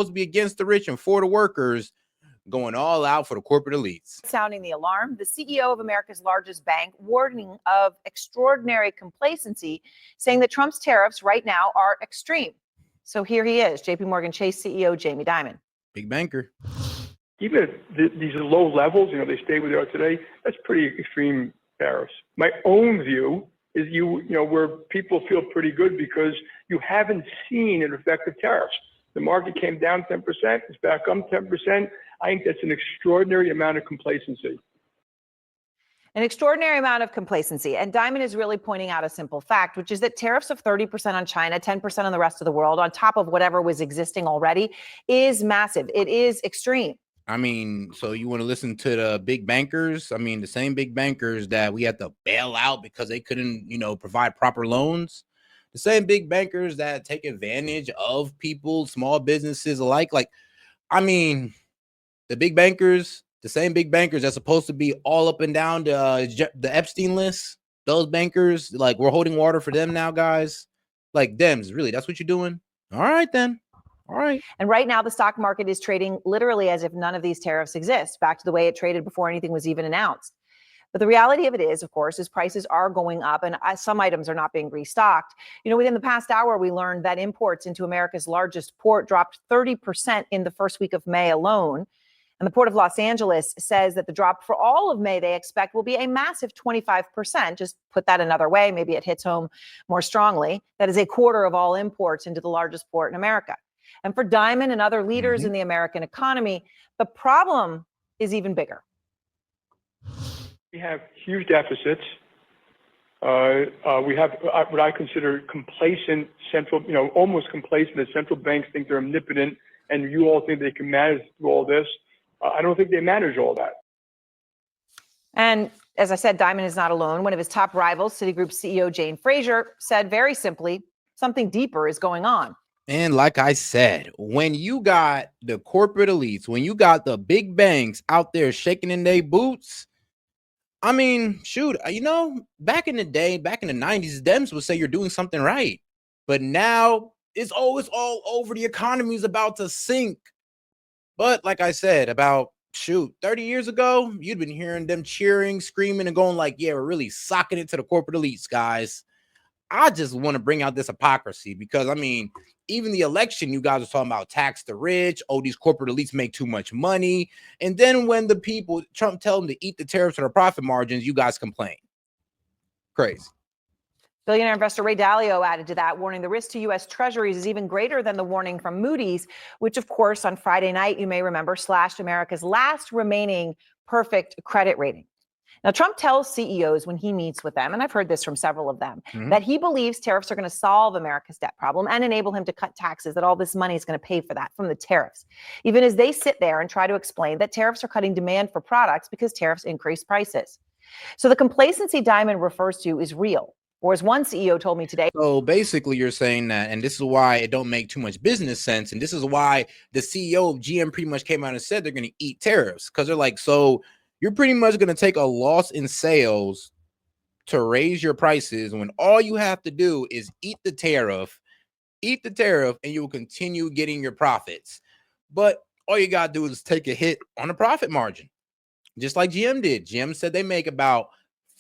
to be against the rich and for the workers, going all out for the corporate elites. Sounding the alarm, the CEO of America's largest bank warning of extraordinary complacency, saying that Trump's tariffs right now are extreme. So here he is, JP Morgan Chase CEO Jamie Dimon. Big banker. Even if these are low levels, they stay where they are today, that's pretty extreme tariffs. My own view is where people feel pretty good because you haven't seen an effective tariffs. The market came down 10%, it's back up 10%. I think that's an extraordinary amount of complacency. An extraordinary amount of complacency. And Dimon is really pointing out a simple fact, which is that tariffs of 30% on China, 10% on the rest of the world, on top of whatever was existing already, is massive. It is extreme. I mean, so you want to listen to the big bankers? I mean, the same big bankers that we had to bail out because they couldn't, provide proper loans. The same big bankers that take advantage of people, small businesses alike. The big bankers, the same big bankers that's supposed to be all up and down the Epstein list. Those bankers, we're holding water for them now, guys. Dems, really, that's what you're doing? All right, then. All right. And right now, the stock market is trading literally as if none of these tariffs exist, back to the way it traded before anything was even announced. But the reality of it is, of course, is prices are going up and some items are not being restocked. Within the past hour, we learned that imports into America's largest port dropped 30% in the first week of May alone. And the Port of Los Angeles says that the drop for all of May they expect will be a massive 25%. Just put that another way, maybe it hits home more strongly. That is a quarter of all imports into the largest port in America. And for Dimon and other leaders in the American economy, the problem is even bigger. We have huge deficits. We have what I consider complacent central, almost complacent. The central banks think they're omnipotent, and you all think they can manage through all this. I don't think they manage all that. And as I said, Dimon is not alone. One of his top rivals, Citigroup CEO Jane Fraser, said very simply, something deeper is going on. And like I said, when you got the corporate elites, when you got the big banks out there shaking in their boots, back in the day, back in the 90s, Dems would say you're doing something right. But now it's all over. The economy is about to sink. But like I said, about 30 years ago, you'd been hearing them cheering, screaming, and going yeah, we're really socking it to the corporate elites, guys. I just want to bring out this hypocrisy because, even the election, you guys are talking about tax the rich. Oh, these corporate elites make too much money. And then when the people, Trump tell them to eat the tariffs or the profit margins, you guys complain. Crazy. Billionaire investor Ray Dalio added to that, warning the risk to U.S. Treasuries is even greater than the warning from Moody's, which, of course, on Friday night, you may remember, slashed America's last remaining perfect credit rating. Now, Trump tells CEOs when he meets with them, and I've heard this from several of them, that he believes tariffs are going to solve America's debt problem and enable him to cut taxes, that all this money is going to pay for that from the tariffs, even as they sit there and try to explain that tariffs are cutting demand for products because tariffs increase prices. So the complacency Dimon refers to is real. Or as one CEO told me today. So basically you're saying that, and this is why it don't make too much business sense. And this is why the CEO of GM pretty much came out and said they're going to eat tariffs, because they're so you're pretty much going to take a loss in sales to raise your prices when all you have to do is eat the tariff, and you will continue getting your profits. But all you got to do is take a hit on the profit margin, just like GM did. GM said they make about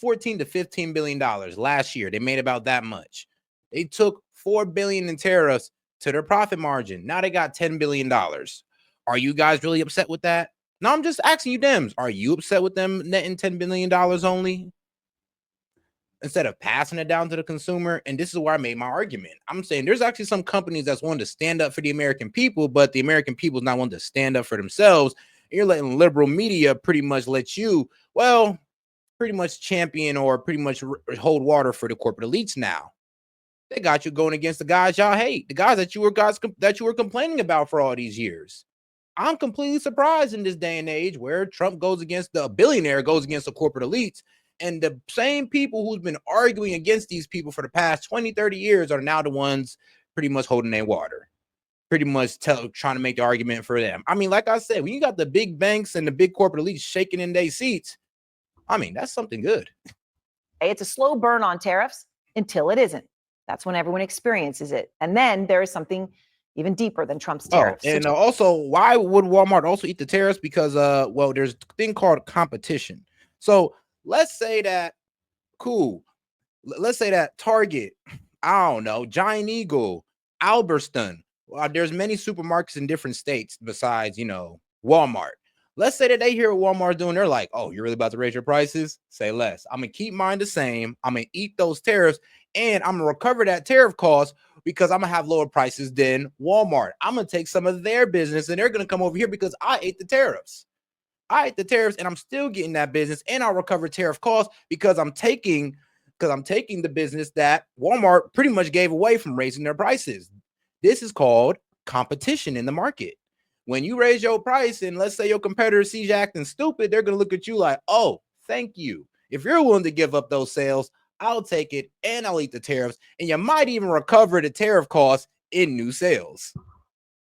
$14 to $15 billion last year. They made about that much. They took $4 billion in tariffs to their profit margin. Now they got $10 billion. Are you guys really upset with that? No, I'm just asking you, Dems. Are you upset with them netting $10 billion only instead of passing it down to the consumer? And this is where I made my argument. I'm saying there's actually some companies that's wanting to stand up for the American people, but the American people is not wanting to stand up for themselves. And you're letting liberal media pretty much let you, pretty much champion or pretty much hold water for the corporate elites now. They got you going against the guys y'all hate, the guys that you were complaining about for all these years. I'm completely surprised in this day and age where Trump goes against the billionaire, goes against the corporate elites. And the same people who's been arguing against these people for the past 20, 30 years are now the ones pretty much holding their water, pretty much trying to make the argument for them. Like I said, when you got the big banks and the big corporate elites shaking in their seats, that's something good. It's a slow burn on tariffs until it isn't. That's when everyone experiences it. And then there is something even deeper than Trump's Oh, tariffs. and also, why would Walmart also eat the tariffs? Because, well, there's a thing called competition. So let's say that, cool. Let's say that Target, I don't know, Giant Eagle, Albertston. There's many supermarkets in different states besides, Walmart. Let's say that they hear what Walmart's doing. They're like, oh, you're really about to raise your prices? Say less. I'm going to keep mine the same. I'm going to eat those tariffs, and I'm going to recover that tariff cost because I'm going to have lower prices than Walmart. I'm going to take some of their business, and they're going to come over here because I ate the tariffs. I ate the tariffs, and I'm still getting that business, and I'll recover tariff costs because I'm taking the business that Walmart pretty much gave away from raising their prices. This is called competition in the market. When you raise your price and let's say your competitor sees you acting stupid, they're going to look at you like, oh, thank you. If you're willing to give up those sales, I'll take it and I'll eat the tariffs. And you might even recover the tariff costs in new sales.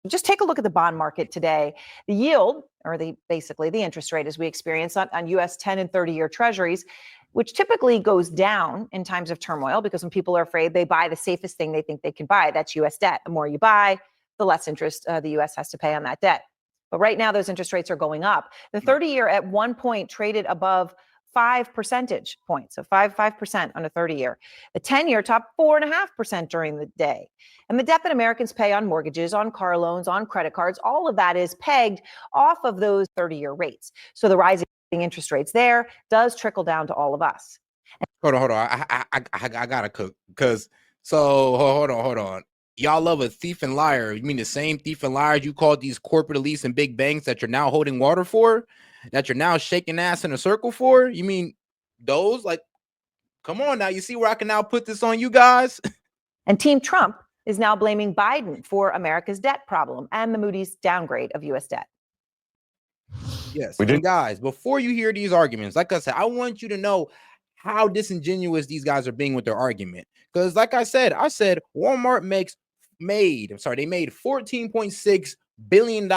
Just take a look at the bond market today. The yield, or basically the interest rate as we experience on U.S. 10 and 30-year treasuries, which typically goes down in times of turmoil because when people are afraid, they buy the safest thing they think they can buy. That's U.S. debt. The more you buy, the less interest the U.S. has to pay on that debt. But right now, those interest rates are going up. The 30-year at one point traded above 5 percentage points, so 5% on a 30-year. The 10-year topped 4.5% during the day. And the debt that Americans pay on mortgages, on car loans, on credit cards, all of that is pegged off of those 30-year rates. So the rising interest rates there does trickle down to all of us. Hold on. I gotta cook because hold on. Y'all love a thief and liar. You mean the same thief and liars you called these corporate elites and big banks that you're now holding water for, that you're now shaking ass in a circle for? You mean those? Like, come on now. You see where I can now put this on you guys? And Team Trump is now blaming Biden for America's debt problem and the Moody's downgrade of U.S. debt. Yes. And guys, before you hear these arguments, like I said, I want you to know how disingenuous these guys are being with their argument. Because like I said Walmart made $14.6 billion.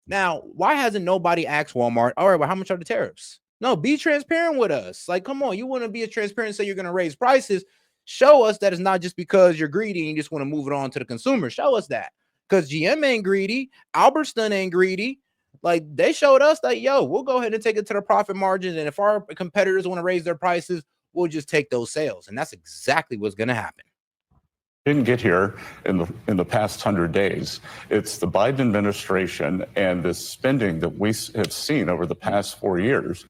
Now, why hasn't nobody asked Walmart, all right, well, how much are the tariffs? No, be transparent with us. Like, come on, you want to be as transparent and say you're going to raise prices. Show us that it's not just because you're greedy and you just want to move it on to the consumer. Show us that. Because GM ain't greedy. Albertston ain't greedy. Like, they showed us that, yo, we'll go ahead and take it to the profit margins. And if our competitors want to raise their prices, we'll just take those sales. And that's exactly what's going to happen. Didn't get here in the past 100 days. It's the Biden administration and the spending that we have seen over the past 4 years.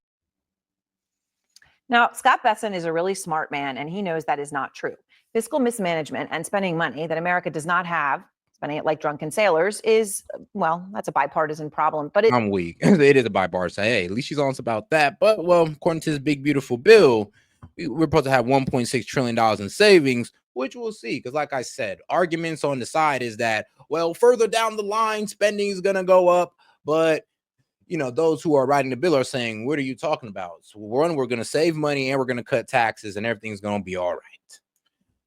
Now, Scott Besson is a really smart man, and he knows that is not true. Fiscal mismanagement and spending money that America does not have, spending it like drunken sailors, is, well, that's a bipartisan problem. But I'm weak. It is a bipartisan. Hey, at least she's honest about that. But, well, according to this big, beautiful bill, we're supposed to have $1.6 trillion in savings, which we'll see. Because like I said, arguments on the side is that, well, further down the line, spending is going to go up. But, those who are writing the bill are saying, what are you talking about? So one, we're going to save money and we're going to cut taxes and everything's going to be all right.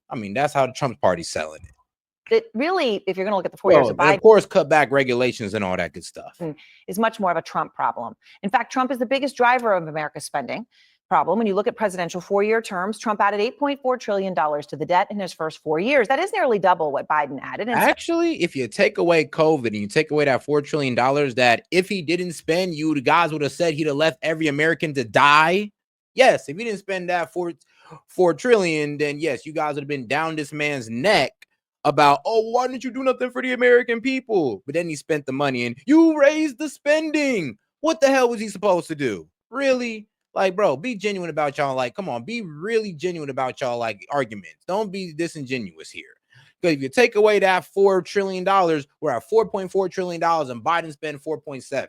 I mean, that's how the Trump party's selling it. It really, if you're going to look at the 4 years of Biden, of course, cut back regulations and all that good stuff, is much more of a Trump problem. In fact, Trump is the biggest driver of America's spending problem. When you look at presidential 4-year terms, Trump added $8.4 trillion to the debt in his first 4 years. That is nearly double what Biden added. And actually, if you take away COVID and you take away that $4 trillion that if he didn't spend, you guys would have said he'd have left every American to die. Yes, if he didn't spend that $4 trillion, then yes, you guys would have been down this man's neck about, oh, why didn't you do nothing for the American people? But then he spent the money and you raised the spending. What the hell was he supposed to do? Really? Like, bro, be genuine about y'all. Like, come on, be really genuine about y'all, like, arguments. Don't be disingenuous here. Because if you take away that $4 trillion, we're at $4.4 trillion and Biden spent 4.7,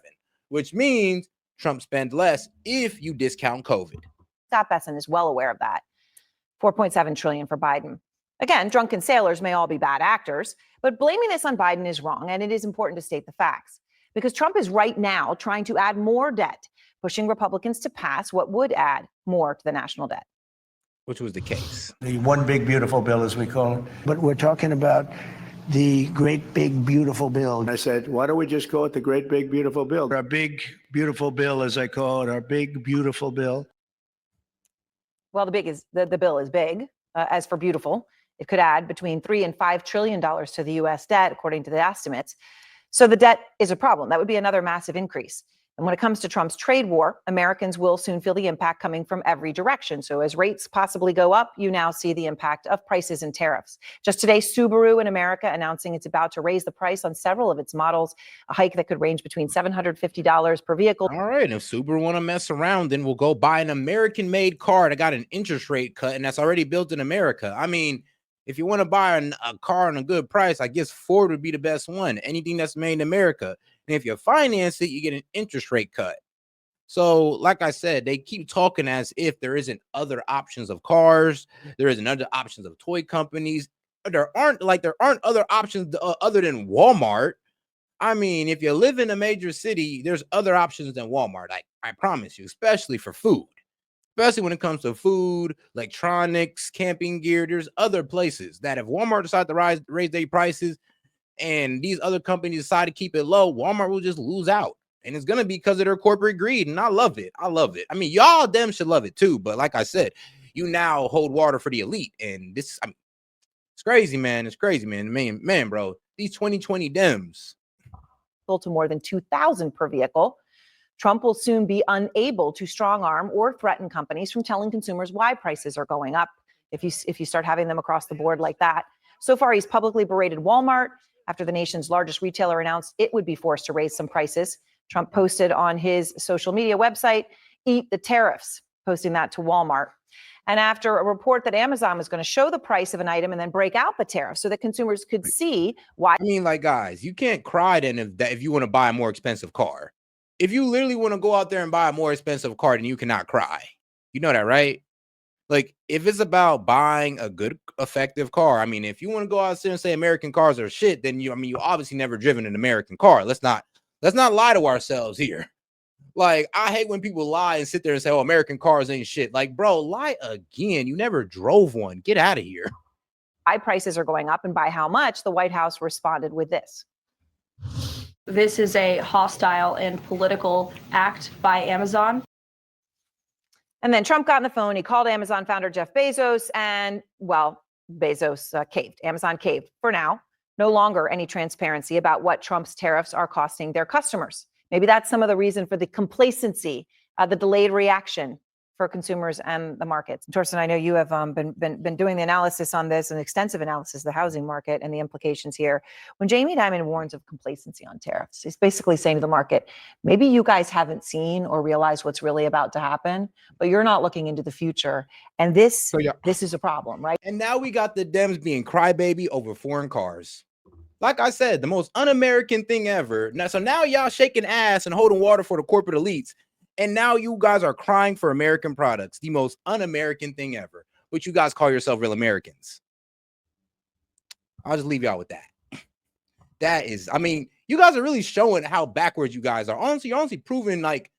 which means Trump spent less if you discount COVID. Scott Besson is well aware of that. 4.7 trillion for Biden. Again, drunken sailors may all be bad actors, but blaming this on Biden is wrong, and it is important to state the facts. Because Trump is right now trying to add more debt, pushing Republicans to pass what would add more to the national debt. Which was the case. The one big beautiful bill, as we call it. But we're talking about the great big beautiful bill. I said, why don't we just call it the great big beautiful bill? Our big beautiful bill, as I call it, our big beautiful bill. Well, the bill is big. As for beautiful, It could add between $3 and $5 trillion to the U.S. debt, according to the estimates. So the debt is a problem. That would be another massive increase. And when it comes to Trump's trade war, Americans will soon feel the impact coming from every direction. So as rates possibly go up, you now see the impact of prices and tariffs. Just today, Subaru in America announcing it's about to raise the price on several of its models, a hike that could range between $750 per vehicle. All right, if Subaru want to mess around, then we'll go buy an American-made car that got an interest rate cut and that's already built in America. I mean, if you want to buy a car on a good price, I guess Ford would be the best one. Anything that's made in America. And if you finance it, you get an interest rate cut. So, like I said, they keep talking as if there isn't other options of cars. There isn't other options of toy companies. There aren't other options other than Walmart. I mean, if you live in a major city, there's other options than Walmart. I promise you, especially for food. Especially when it comes to food, electronics, camping gear, there's other places that if Walmart decide to raise their prices and these other companies decide to keep it low, Walmart will just lose out. And it's going to be because of their corporate greed. And I love it. I love it. I mean, y'all them should love it too. But like I said, you now hold water for the elite. And this, I mean, it's crazy, man. It's crazy, man. Man, bro, these 2020 Dems. To more than $2,000 per vehicle. Trump will soon be unable to strong arm or threaten companies from telling consumers why prices are going up if you start having them across the board like that. So far, he's publicly berated Walmart after the nation's largest retailer announced it would be forced to raise some prices. Trump posted on his social media website, "Eat the tariffs," posting that to Walmart. And after a report that Amazon was going to show the price of an item and then break out the tariff so that consumers could see why. I mean, like, guys, you can't cry then if you want to buy a more expensive car. If you literally want to go out there and buy a more expensive car, then you cannot cry. You know that, right? Like, if it's about buying a good, effective car, I mean, if you want to go out there and say American cars are shit, then you obviously never driven an American car. Let's not lie to ourselves here. Like, I hate when people lie and sit there and say, "Oh, American cars ain't shit." Like, bro, lie again. You never drove one. Get out of here. Why prices are going up and by how much, the White House responded with this. This is a hostile and political act by Amazon. And then Trump got on the phone. He called Amazon founder Jeff Bezos and, well, Bezos caved. Amazon caved for now. No longer any transparency about what Trump's tariffs are costing their customers. Maybe that's some of the reason for the complacency, the delayed reaction for consumers and the markets. Torsten, I know you have been doing the analysis on this, an extensive analysis of the housing market and the implications here. When Jamie Dimon warns of complacency on tariffs, he's basically saying to the market, maybe you guys haven't seen or realized what's really about to happen, but you're not looking into the future. And this is a problem, right? And now we got the Dems being crybaby over foreign cars. Like I said, the most un-American thing ever. So now y'all shaking ass and holding water for the corporate elites. And now you guys are crying for American products, the most un-American thing ever. But you guys call yourself real Americans. I'll just leave y'all with that. That is, I mean, you guys are really showing how backwards you guys are. Honestly, you're honestly proving like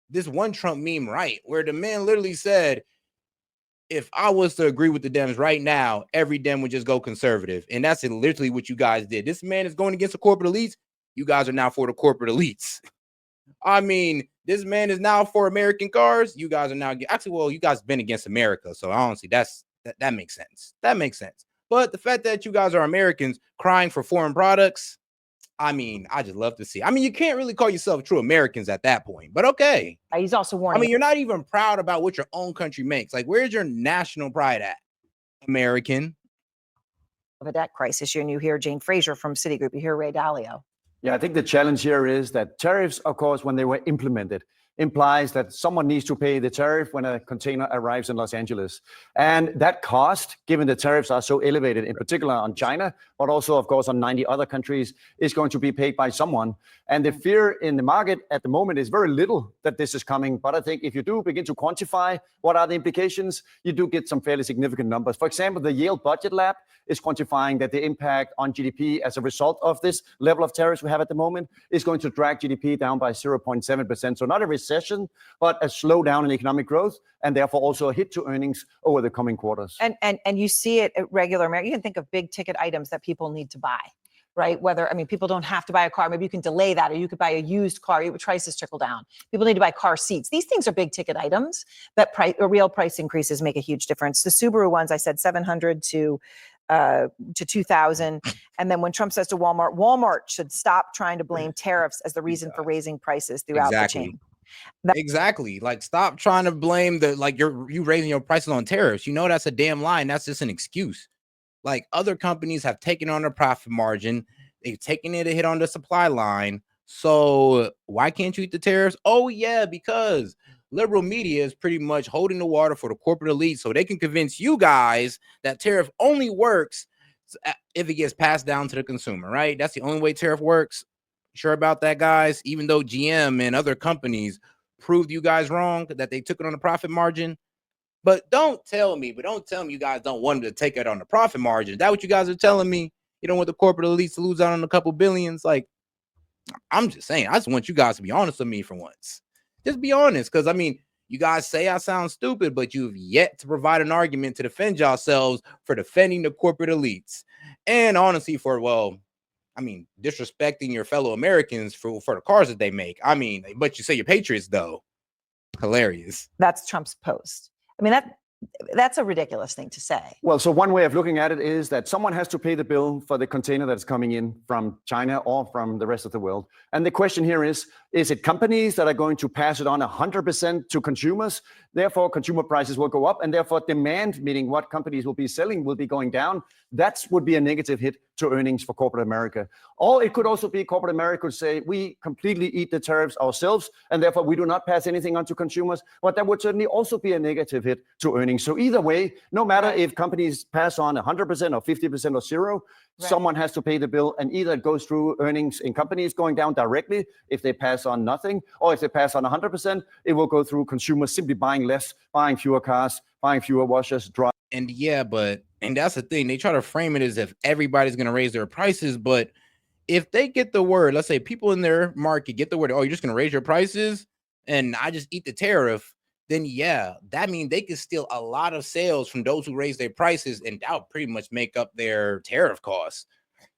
this one Trump meme right, where the man literally said, if I was to agree with the Dems right now, every Dem would just go conservative. And that's literally what you guys did. This man is going against the corporate elites. You guys are now for the corporate elites. I mean, this man is now for American cars. You guys are now actually, well, you guys been against America. So honestly, that makes sense. That makes sense. But the fact that you guys are Americans crying for foreign products, I mean, I just love to see. I mean, you can't really call yourself true Americans at that point, but okay. He's also warning. I mean, you're not even proud about what your own country makes. Like, where's your national pride at? American. Of a debt crisis. And you hear Jane Fraser from Citigroup. You hear Ray Dalio. Yeah, I think the challenge here is that tariffs, of course, when they were implemented, implies that someone needs to pay the tariff when a container arrives in Los Angeles. And that cost, given the tariffs are so elevated, in particular on China, but also, of course, on 90 other countries, is going to be paid by someone. And the fear in the market at the moment is very little that this is coming. But I think if you do begin to quantify what are the implications, you do get some fairly significant numbers. For example, the Yale Budget Lab is quantifying that the impact on GDP as a result of this level of tariffs we have at the moment is going to drag GDP down by 0.7%. So not a recession, but a slowdown in economic growth, and therefore also a hit to earnings over the coming quarters. And you see it at regular America. You can think of big ticket items that people need to buy, right? Whether, I mean, people don't have to buy a car. Maybe you can delay that, or you could buy a used car. Prices trickle down. People need to buy car seats. These things are big ticket items that real price increases make a huge difference. The Subaru ones, I said 700 to to 2,000. And then when Trump says to Walmart, Walmart should stop trying to blame tariffs as the reason for raising prices throughout the chain. Exactly. Like, stop trying to blame you raising your prices on tariffs. You know, that's a damn lie. And that's just an excuse. Like, other companies have taken on their profit margin. They've taken it a hit on the supply line. So why can't you eat the tariffs? Oh, yeah, because liberal media is pretty much holding the water for the corporate elite so they can convince you guys that tariff only works if it gets passed down to the consumer, right? That's the only way tariff works. Sure about that, guys? Even though GM and other companies proved you guys wrong, that they took it on the profit margin. But don't tell me you guys don't want them to take it on the profit margin. Is that what you guys are telling me? You don't want the corporate elites to lose out on a couple billions? Like, I'm just saying, I just want you guys to be honest with me for once. Just be honest, because I mean, you guys say I sound stupid, but you've yet to provide an argument to defend yourselves for defending the corporate elites. And honestly, disrespecting your fellow Americans for the cars that they make. I mean, but you say you're patriots, though. Hilarious. That's Trump's post. I mean, that's a ridiculous thing to say. Well, so one way of looking at it is that someone has to pay the bill for the container that's coming in from China or from the rest of the world. And the question here is it companies that are going to pass it on 100% to consumers? Therefore, consumer prices will go up, and therefore demand, meaning what companies will be selling, will be going down. That would be a negative hit to earnings for corporate America. Or it could also be corporate America would say, we completely eat the tariffs ourselves, and therefore we do not pass anything on to consumers. But that would certainly also be a negative hit to earnings. So either way, no matter if companies pass on 100% or 50% or zero, someone has to pay the bill, and either it goes through earnings in companies going down directly if they pass on nothing, or if they pass on 100%, it will go through consumers simply buying less, buying fewer cars, buying fewer washers, dryers. And that's the thing. They try to frame it as if everybody's going to raise their prices. But if they get the word, let's say people in their market get the word, oh, you're just going to raise your prices and I just eat the tariff, then yeah, that means they can steal a lot of sales from those who raise their prices, and that would pretty much make up their tariff costs.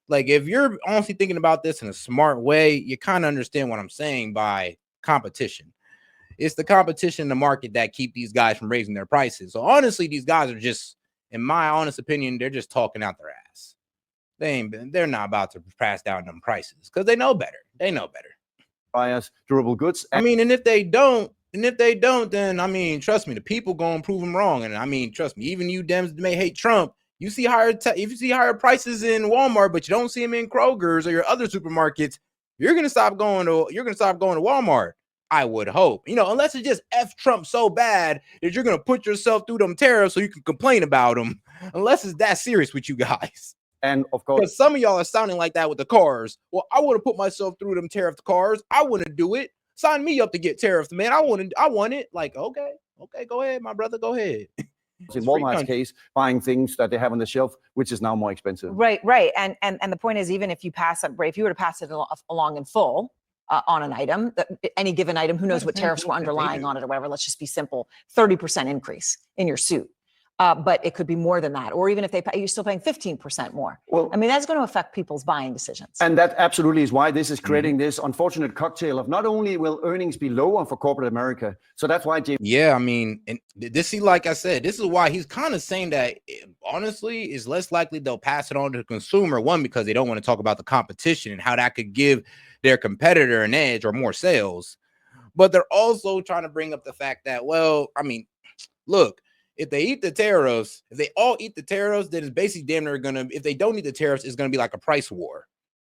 Like, if you're honestly thinking about this in a smart way, you kind of understand what I'm saying by competition. It's the competition in the market that keep these guys from raising their prices. So honestly, these guys are just, in my honest opinion, they're just talking out their ass. They're not about to pass down them prices because they know better. They know better. Buyers, durable goods. And if they don't, then I mean, trust me, the people gonna prove them wrong. And I mean, trust me, even you Dems may hate Trump. You see if you see higher prices in Walmart, but you don't see them in Kroger's or your other supermarkets, you're gonna stop going to Walmart. I would hope, unless it's just F Trump so bad that you're going to put yourself through them tariffs so you can complain about them, unless it's that serious with you guys. And of course, because some of y'all are sounding like that with the cars. Well, I want to put myself through them tariffed cars. I want to do it. Sign me up to get tariffed, man. I want it. Like, okay, go ahead, my brother, go ahead. In Walmart's case, buying things that they have on the shelf, which is now more expensive. Right. And the point is, even if you if you were to pass it along in full, on an item, any given item, who knows what tariffs were underlying on it or whatever. Let's just be simple, 30% increase in your suit. But it could be more than that. Or even if you're still paying 15% more. Well, I mean, that's going to affect people's buying decisions. And that absolutely is why this is creating this unfortunate cocktail of not only will earnings be lower for corporate America. So that's why, James. Yeah, I mean, and like I said, this is why he's kind of saying that, honestly, is less likely they'll pass it on to the consumer. One, because they don't want to talk about the competition and how that could give their competitor an edge or more sales. But they're also trying to bring up the fact that, well, I mean, look, if they eat the tariffs, if they all eat the tariffs, then it's basically damn near if they don't eat the tariffs, it's going to be like a price war.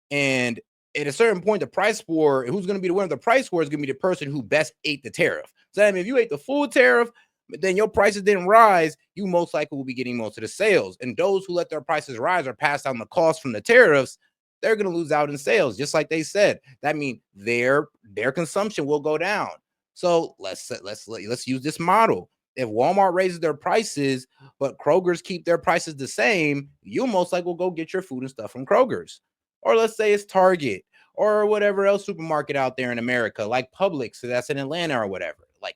And at a certain point, the price war, who's going to be the winner of the price war is going to be the person who best ate the tariff. So I mean, if you ate the full tariff, but then your prices didn't rise, you most likely will be getting most of the sales. And those who let their prices rise or pass down the cost from the tariffs, they're going to lose out in sales, just like they said. That means their consumption will go down. So let's use this model. If Walmart raises their prices, but Kroger's keep their prices the same, you most likely will go get your food and stuff from Kroger's. Or let's say it's Target or whatever else supermarket out there in America, like Publix, so that's in Atlanta or whatever. Like,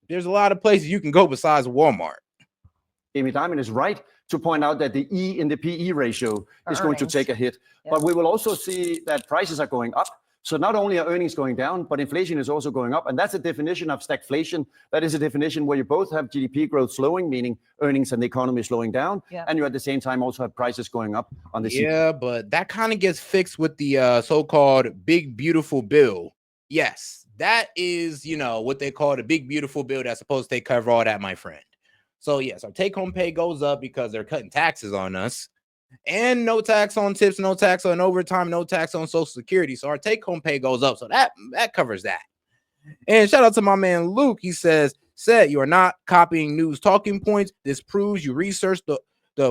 there's a lot of places you can go besides Walmart. Amy Diamond is right to point out that the E in the PE ratio is going to take a hit. But we will also see that prices are going up. So not only are earnings going down, but inflation is also going up. And that's a definition of stagflation. That is a definition where you both have GDP growth slowing, meaning earnings and the economy slowing down. Yeah. And you at the same time also have prices going up on the Yeah, but that kind of gets fixed with the so-called big beautiful bill. Yes, that is, what they call the big beautiful bill that's supposed to take cover all that, my friend. So yes, our take-home pay goes up because they're cutting taxes on us, and no tax on tips, no tax on overtime, no tax on Social Security. So our take-home pay goes up. So that covers that. And shout out to my man Luke. He says, "Said you are not copying news talking points. This proves you researched the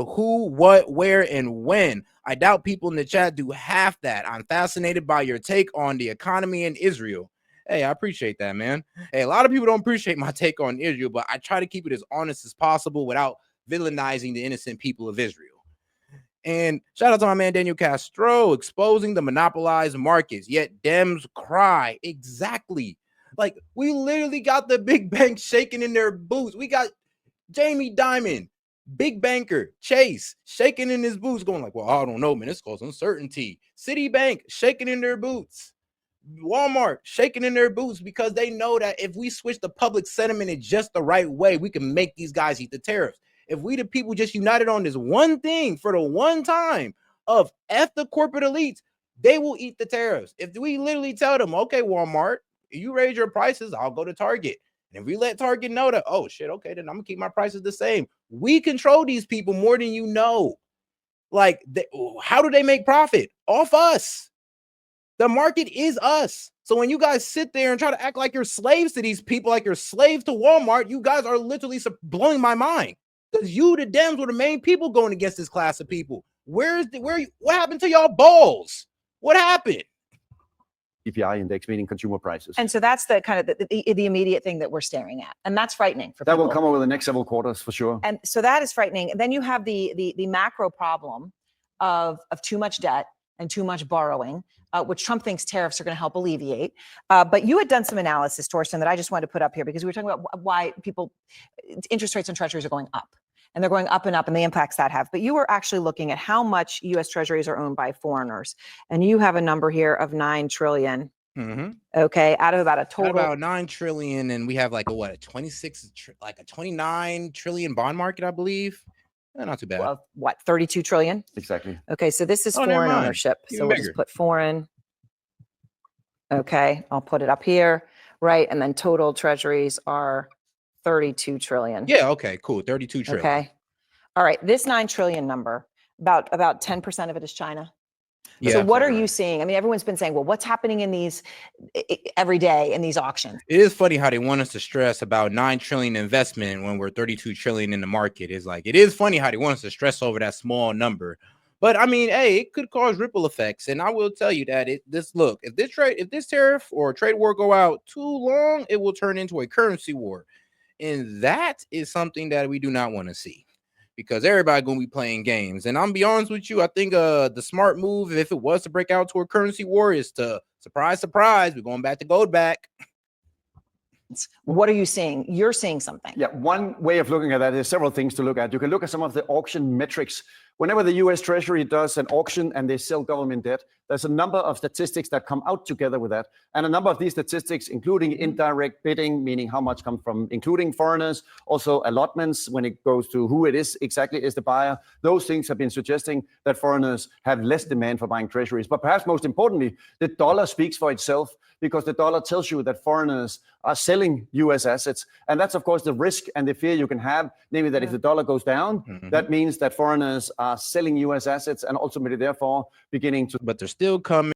who, what, where, and when. I doubt people in the chat do half that. I'm fascinated by your take on the economy in Israel." Hey, I appreciate that, man. Hey, a lot of people don't appreciate my take on Israel, but I try to keep it as honest as possible without villainizing the innocent people of Israel. And shout out to my man Daniel Castro, exposing the monopolized markets, yet Dems cry. Exactly. Like, we literally got the big banks shaking in their boots. We got Jamie Dimon, big banker, Chase, shaking in his boots, going like, well, I don't know, man, this causes uncertainty. Citibank shaking in their boots. Walmart shaking in their boots because they know that if we switch the public sentiment in just the right way, we can make these guys eat the tariffs. If we the people just united on this one thing for the one time of F the corporate elites, they will eat the tariffs. If we literally tell them, okay, Walmart, you raise your prices, I'll go to Target. And if we let Target know that, oh shit, okay, then I'm gonna keep my prices the same. We control these people more than you know. Like, how do they make profit? Off us. The market is us. So when you guys sit there and try to act like you're slaves to these people, like you're slaves to Walmart, you guys are literally blowing my mind. Because you, the Dems, were the main people going against this class of people. What happened to y'all balls? What happened? CPI index, meaning consumer prices. And so that's the kind of the immediate thing that we're staring at. And that's frightening for that people. will come over the next several quarters for sure. And so that is frightening. And then you have the macro problem of too much debt and too much borrowing, which Trump thinks tariffs are going to help alleviate. But you had done some analysis, Torsten, that I just wanted to put up here because we were talking about why interest rates on treasuries are going up. And they're going up and up and the impacts that have. But you were actually looking at how much U.S. treasuries are owned by foreigners. And you have a number here of $9 trillion. Mm-hmm. Okay, out of about a total. About $9 trillion. And we have like a 29 trillion bond market, I believe. Not too bad. Well, what, 32 trillion? Exactly. Okay, so this is foreign ownership. So we'll just put foreign. Okay, I'll put it up here, right? And then total treasuries are 32 trillion. Yeah, okay, cool. 32 trillion. Okay. All right, this 9 trillion number, about 10% of it is China. Yeah, so what are you seeing? I mean, everyone's been saying, well, what's happening in these every day in these auctions? It is funny how they want us to stress about 9 trillion investment when we're 32 trillion in the market. It's like, it is funny how they want us to stress over that small number. But I mean, hey, it could cause ripple effects. And I will tell you that if this tariff or trade war go out too long, it will turn into a currency war. And that is something that we do not want to see. Because everybody gonna be playing games, and I'm be honest with you, I think the smart move, if it was to break out to a currency war, is to surprise, we're going back to gold back. What are you seeing? You're seeing something. Yeah, one way of looking at that is several things to look at. You can look at some of the auction metrics. Whenever the U.S. Treasury does an auction and they sell government debt, there's a number of statistics that come out together with that. And a number of these statistics, including indirect bidding, meaning how much comes from including foreigners, also allotments when it goes to who it is exactly is the buyer. Those things have been suggesting that foreigners have less demand for buying treasuries. But perhaps most importantly, the dollar speaks for itself because the dollar tells you that foreigners are selling U.S. assets. And that's, of course, the risk and the fear you can have, namely that if the dollar goes down, that means that foreigners are selling U.S. assets and ultimately, therefore, beginning to... But they're still coming.